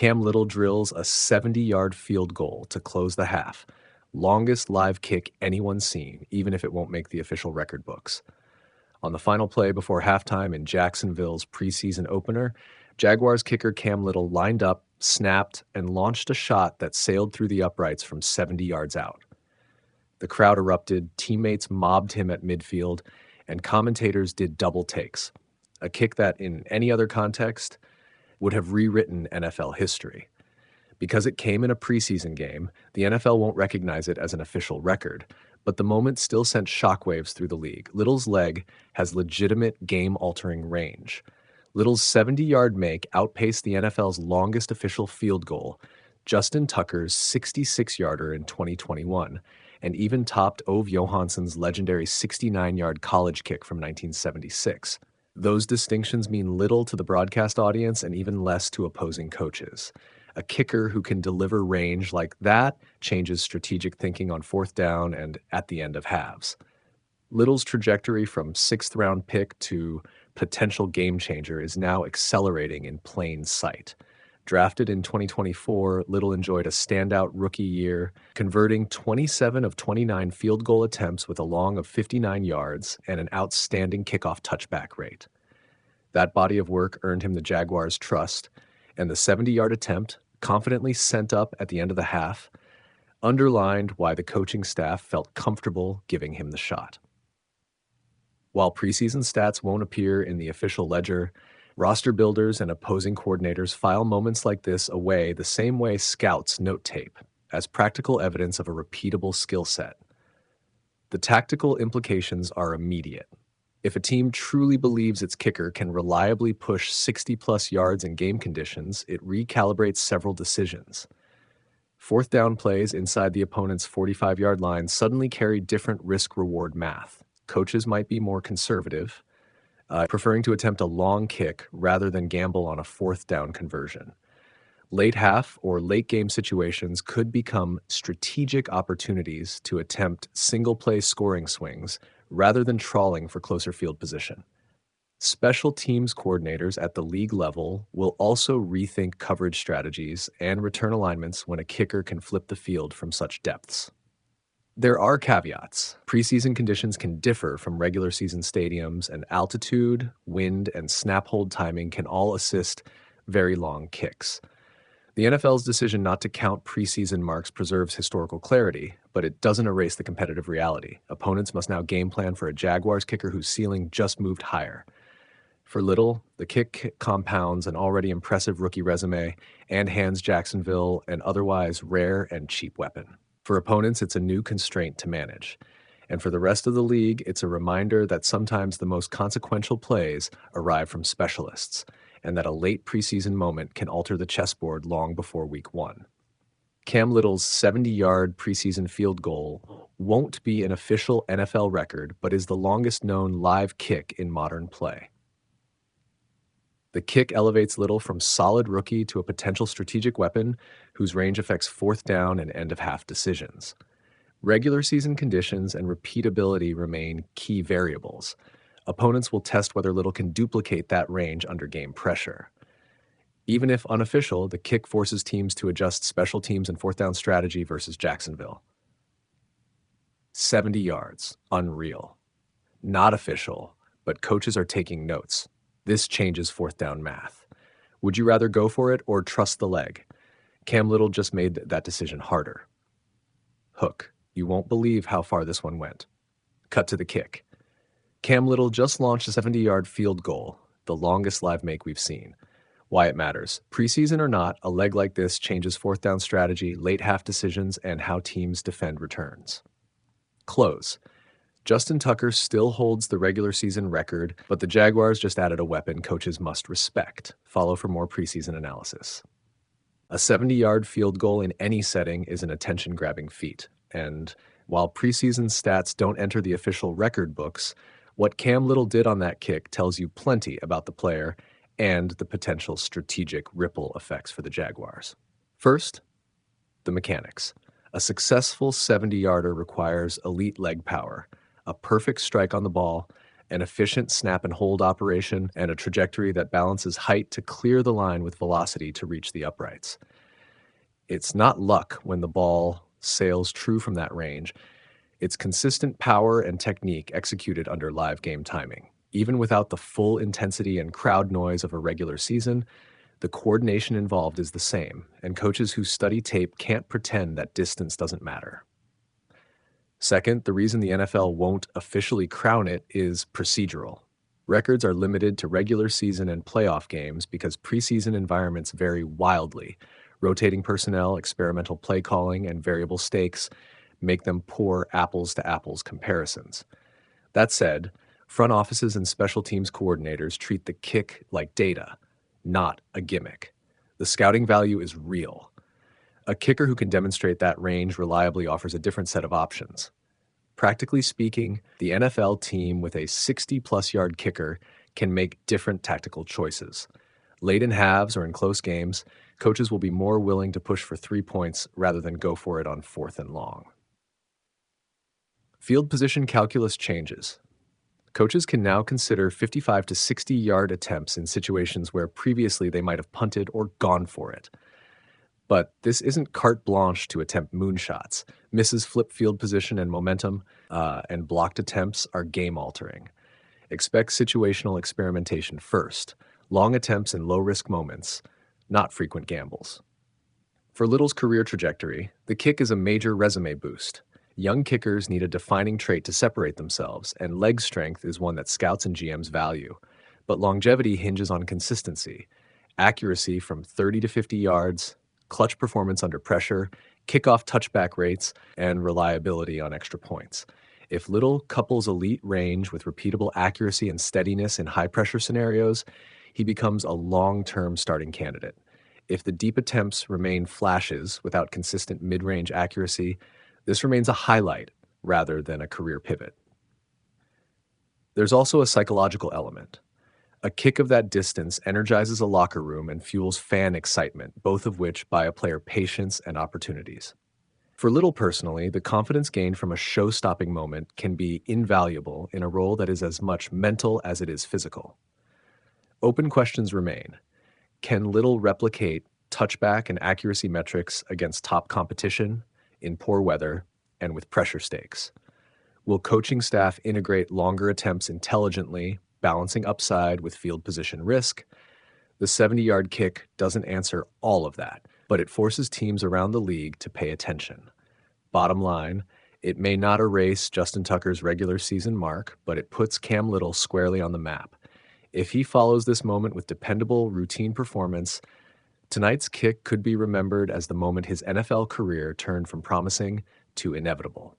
Cam Little drills a 70-yard field goal to close the half. Longest live kick anyone's seen, even if it won't make the official record books. On the final play before halftime in Jacksonville's preseason opener, Jaguars kicker Cam Little lined up, snapped, and launched a shot that sailed through the uprights from 70 yards out. The crowd erupted, teammates mobbed him at midfield, and commentators did double takes, a kick that, in any other context, would have rewritten NFL history. Because it came in a preseason game, the NFL won't recognize it as an official record, but the moment still sent shockwaves through the league. Little's leg has legitimate game-altering range. Little's 70-yard make outpaced the NFL's longest official field goal, Justin Tucker's 66-yarder in 2021, and even topped Ove Johansson's legendary 69-yard college kick from 1976. Those distinctions mean little to the broadcast audience and even less to opposing coaches. A kicker who can deliver range like that changes strategic thinking on fourth down and at the end of halves. Little's trajectory from sixth-round pick to potential game changer is now accelerating in plain sight. Drafted in 2024, Little enjoyed a standout rookie year, converting 27 of 29 field goal attempts with a long of 59 yards and an outstanding kickoff touchback rate. That body of work earned him the Jaguars' trust, and the 70-yard attempt, confidently sent up at the end of the half, underlined why the coaching staff felt comfortable giving him the shot. While preseason stats won't appear in the official ledger, roster builders and opposing coordinators file moments like this away the same way scouts note tape, as practical evidence of a repeatable skill set. The tactical implications are immediate. If a team truly believes its kicker can reliably push 60-plus yards in game conditions, it recalibrates several decisions. Fourth down plays inside the opponent's 45-yard line suddenly carry different risk-reward math. Coaches might be more conservative, preferring to attempt a long kick rather than gamble on a fourth down conversion. Late half or late game situations could become strategic opportunities to attempt single-play scoring swings rather than trawling for closer field position. Special teams coordinators at the league level will also rethink coverage strategies and return alignments when a kicker can flip the field from such depths. There are caveats. Preseason conditions can differ from regular season stadiums, and altitude, wind, and snap hold timing can all assist very long kicks. The NFL's decision not to count preseason marks preserves historical clarity, but it doesn't erase the competitive reality. Opponents must now game plan for a Jaguars kicker whose ceiling just moved higher. For Little, the kick compounds an already impressive rookie resume and hands Jacksonville an otherwise rare and cheap weapon. For opponents, it's a new constraint to manage. And for the rest of the league, it's a reminder that sometimes the most consequential plays arrive from specialists, and that a late preseason moment can alter the chessboard long before week one. Cam Little's 70-yard preseason field goal won't be an official NFL record, but is the longest known live kick in modern play. The kick elevates Little from solid rookie to a potential strategic weapon whose range affects fourth down and end-of-half decisions. Regular season conditions and repeatability remain key variables. Opponents will test whether Little can duplicate that range under game pressure. Even if unofficial, the kick forces teams to adjust special teams and fourth down strategy versus Jacksonville. 70 yards, unreal. Not official, but coaches are taking notes. This changes fourth down math. Would you rather go for it or trust the leg? Cam Little just made that decision harder. Hook. You won't believe how far this one went. Cut to the kick. Cam Little just launched a 70-yard field goal, the longest live make we've seen. Why it matters. Preseason or not, a leg like this changes fourth down strategy, late half decisions, and how teams defend returns. Close. Justin Tucker still holds the regular season record, but the Jaguars just added a weapon coaches must respect. Follow for more preseason analysis. A 70-yard field goal in any setting is an attention-grabbing feat, and while preseason stats don't enter the official record books, what Cam Little did on that kick tells you plenty about the player and the potential strategic ripple effects for the Jaguars. First, the mechanics. A successful 70-yarder requires elite leg power, a perfect strike on the ball, an efficient snap and hold operation, and a trajectory that balances height to clear the line with velocity to reach the uprights. It's not luck when the ball sails true from that range. It's consistent power and technique executed under live game timing. Even without the full intensity and crowd noise of a regular season, the coordination involved is the same, and coaches who study tape can't pretend that distance doesn't matter. Second, the reason the NFL won't officially crown it is procedural. Records are limited to regular season and playoff games because preseason environments vary wildly. Rotating personnel, experimental play calling, and variable stakes make them poor apples to apples comparisons. That said, front offices and special teams coordinators treat the kick like data, not a gimmick. The scouting value is real. A kicker who can demonstrate that range reliably offers a different set of options. Practically speaking, the NFL team with a 60-plus yard kicker can make different tactical choices. Late in halves or in close games, coaches will be more willing to push for 3 points rather than go for it on 4th and long. Field position calculus changes. Coaches can now consider 55 to 60-yard attempts in situations where previously they might have punted or gone for it. But this isn't carte blanche to attempt moonshots. Misses flip field position and momentum, and blocked attempts are game-altering. Expect situational experimentation first, long attempts in low-risk moments, not frequent gambles. For Little's career trajectory, the kick is a major resume boost. Young kickers need a defining trait to separate themselves, and leg strength is one that scouts and GMs value. But longevity hinges on consistency, accuracy from 30 to 50 yards, clutch performance under pressure, kickoff touchback rates, and reliability on extra points. If Little couples elite range with repeatable accuracy and steadiness in high-pressure scenarios, he becomes a long-term starting candidate. If the deep attempts remain flashes without consistent mid-range accuracy, this remains a highlight rather than a career pivot. There's also a psychological element. A kick of that distance energizes a locker room and fuels fan excitement, both of which buy a player patience and opportunities. For Little personally, the confidence gained from a show-stopping moment can be invaluable in a role that is as much mental as it is physical. Open questions remain. Can Little replicate touchback and accuracy metrics against top competition, in poor weather, and with pressure stakes? Will coaching staff integrate longer attempts intelligently, balancing upside with field position risk? The 70-yard kick doesn't answer all of that, but it forces teams around the league to pay attention. Bottom line, it may not erase Justin Tucker's regular season mark, but it puts Cam Little squarely on the map. If he follows this moment with dependable, routine performance, tonight's kick could be remembered as the moment his NFL career turned from promising to inevitable.